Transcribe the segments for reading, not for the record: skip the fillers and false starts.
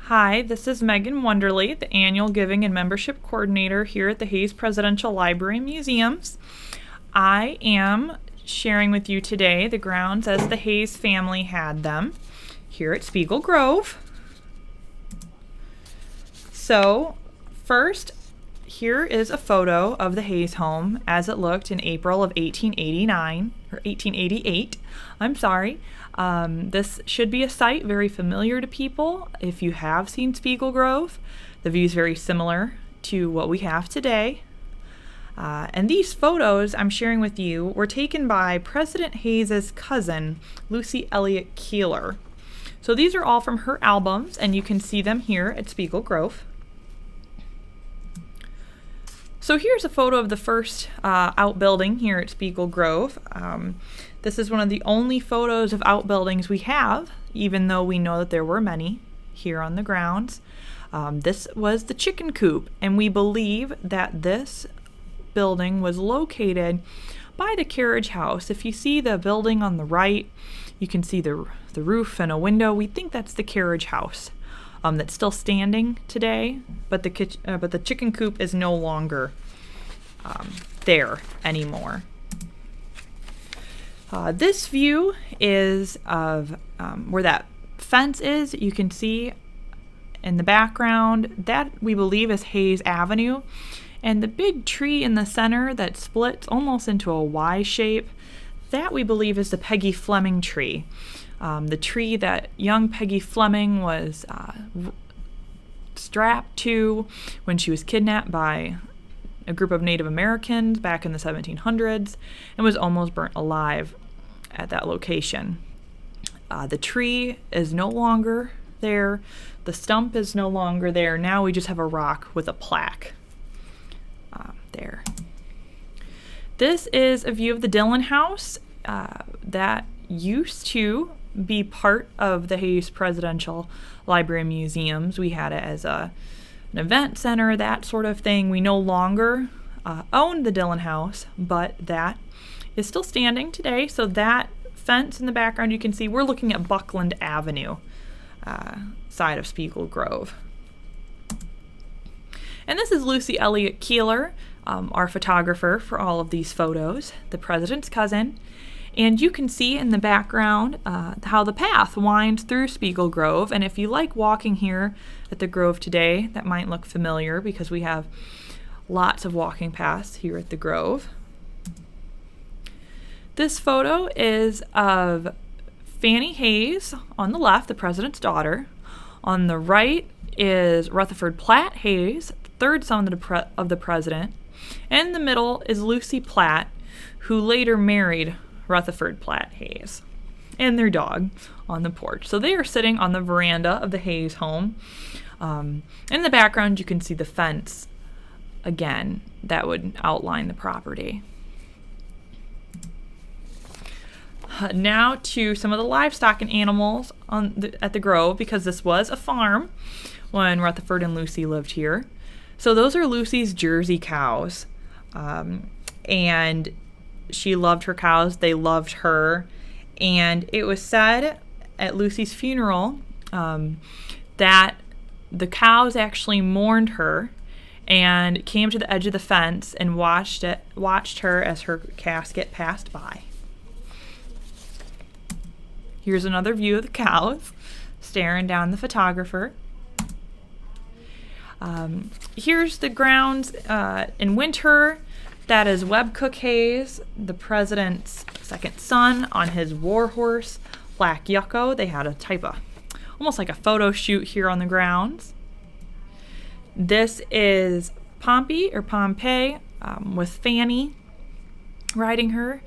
Hi, this is Megan Wonderly, the Annual Giving and Membership Coordinator here at the Hayes Presidential Library and Museums. I am sharing with you today the grounds as the Hayes family had them here at Spiegel Grove. So, first, here is a photo of the Hayes home as it looked in April of 1888. This should be a site very familiar to people if you have seen Spiegel Grove. The view is very similar to what we have today. And these photos I'm sharing with you were taken by President Hayes' cousin, Lucy Elliott Keeler. So these are all from her albums, and you can see them here at Spiegel Grove. So here's a photo of the first outbuilding here at Spiegel Grove. This is one of the only photos of outbuildings we have, even though we know that there were many here on the grounds. This was the chicken coop, and we believe that this building was located by the carriage house. If you see the building on the right, you can see the roof and a window. We think that's the carriage house that's still standing today, but the chicken coop is no longer there anymore. This view is of where that fence is. You can see in the background that we believe is Hayes Avenue, and the big tree in the center that splits almost into a Y shape, that we believe is the Peggy Fleming tree. The tree that young Peggy Fleming was strapped to when she was kidnapped by a group of Native Americans back in the 1700s and was almost burnt alive at that location. The tree is no longer there. The stump is no longer there. Now we just have a rock with a plaque there. This is a view of the Dillon House that used to be part of the Hayes Presidential Library and Museums. We had it as an event center, that sort of thing. We no longer own the Dillon House, but that is still standing today. So that fence in the background, you can see we're looking at Buckland Avenue side of Spiegel Grove. And this is Lucy Elliott Keeler, our photographer for all of these photos, the president's cousin. And you can see in the background how the path winds through Spiegel Grove. And if you like walking here at the Grove today, that might look familiar because we have lots of walking paths here at the Grove. This photo is of Fannie Hayes on the left, the president's daughter. On the right is Rutherford Platt Hayes, third son of the president. And in the middle is Lucy Platt, who later married Rutherford Platt Hayes, and their dog on the porch. So they are sitting on the veranda of the Hayes home. In the background, you can see the fence again that would outline the property. Now to some of the livestock and animals at the Grove, because this was a farm when Rutherford and Lucy lived here. So those are Lucy's Jersey cows, and she loved her cows. They loved her. And it was said at Lucy's funeral that the cows actually mourned her and came to the edge of the fence and watched her as her casket passed by. Here's another view of the cows staring down the photographer. Here's the grounds in winter. That is Webcook Hayes, the president's second son, on his war horse, Black Yucko. They had a type of, almost like a photo shoot here on the grounds. This is Pompey with Fannie riding her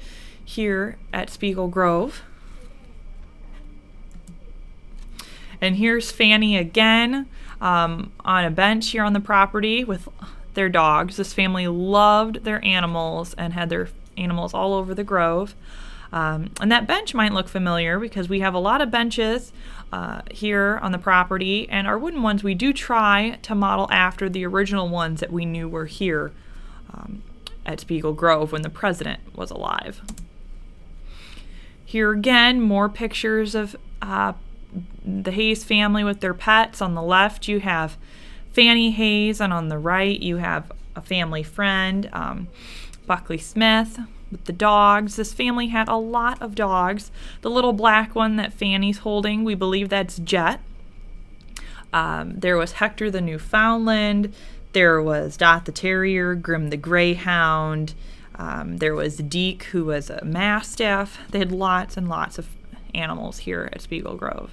here at Spiegel Grove. And here's Fannie again on a bench here on the property with their dogs. This family loved their animals and had their animals all over the Grove. And that bench might look familiar because we have a lot of benches here on the property, and our wooden ones we do try to model after the original ones that we knew were here at Spiegel Grove when the president was alive. Here again, more pictures of the Hayes family with their pets. On the left, you have Fannie Hayes, and on the right, you have a family friend, Buckley Smith, with the dogs. This family had a lot of dogs. The little black one that Fanny's holding, we believe that's Jet. There was Hector the Newfoundland. There was Dot the Terrier, Grim the Greyhound. There was Deke, who was a Mastiff. They had lots and lots of animals here at Spiegel Grove.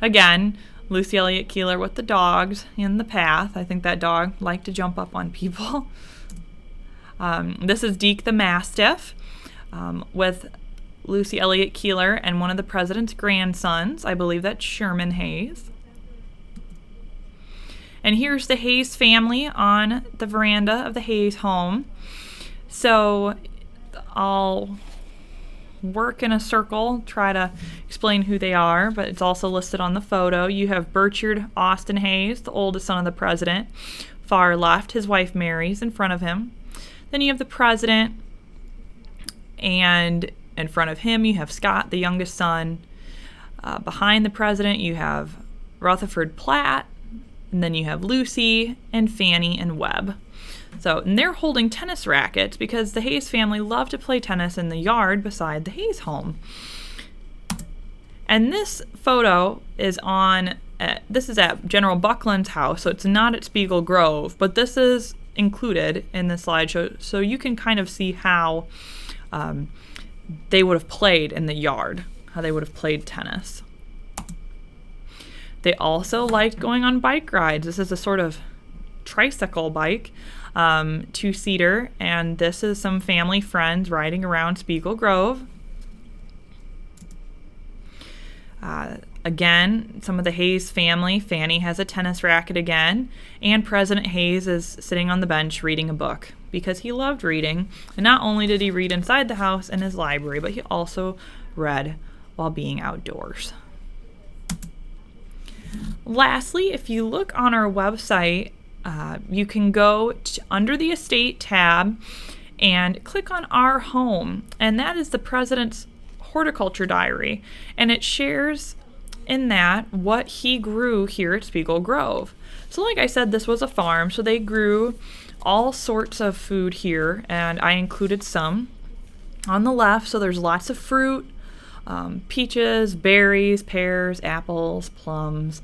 Again, Lucy Elliott Keeler with the dogs in the path. I think that dog liked to jump up on people. This is Deke the Mastiff with Lucy Elliott Keeler and one of the president's grandsons. I believe that's Sherman Hayes. And here's the Hayes family on the veranda of the Hayes home. So I'll work in a circle, try to explain who they are, but it's also listed on the photo. You have Burchard Austin Hayes, the oldest son of the president. Far left, his wife Mary's in front of him. Then you have the president, and in front of him you have Scott, the youngest son. Behind the president you have Rutherford Platt, and then you have Lucy and Fanny and Webb. So, and they're holding tennis rackets because the Hayes family loved to play tennis in the yard beside the Hayes home. And this photo is this is at General Buckland's house, so it's not at Spiegel Grove, but this is included in the slideshow, so you can kind of see how they would have played in the yard, how they would have played tennis. They also liked going on bike rides. This is a sort of tricycle bike, two-seater, and this is some family friends riding around Spiegel Grove. Again, some of the Hayes family. Fanny has a tennis racket again, and President Hayes is sitting on the bench reading a book because he loved reading. And not only did he read inside the house in his library, but he also read while being outdoors. Lastly, if you look on our website, you can go under the estate tab and click on our home, and that is the president's horticulture diary, and it shares in that what he grew here at Spiegel Grove. So like I said, this was a farm, so they grew all sorts of food here, and I included some on the left. So there's lots of fruit, peaches, berries, pears, apples, plums,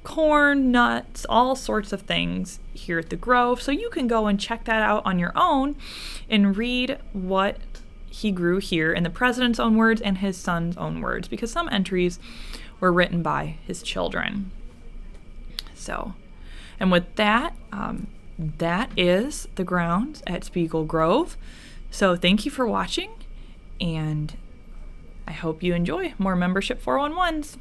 corn, nuts, all sorts of things here at the Grove. So you can go and check that out on your own and read what he grew here in the president's own words and his son's own words, because some entries were written by his children. So, and with that, that is the grounds at Spiegel Grove. So thank you for watching, and I hope you enjoy more Membership 411s.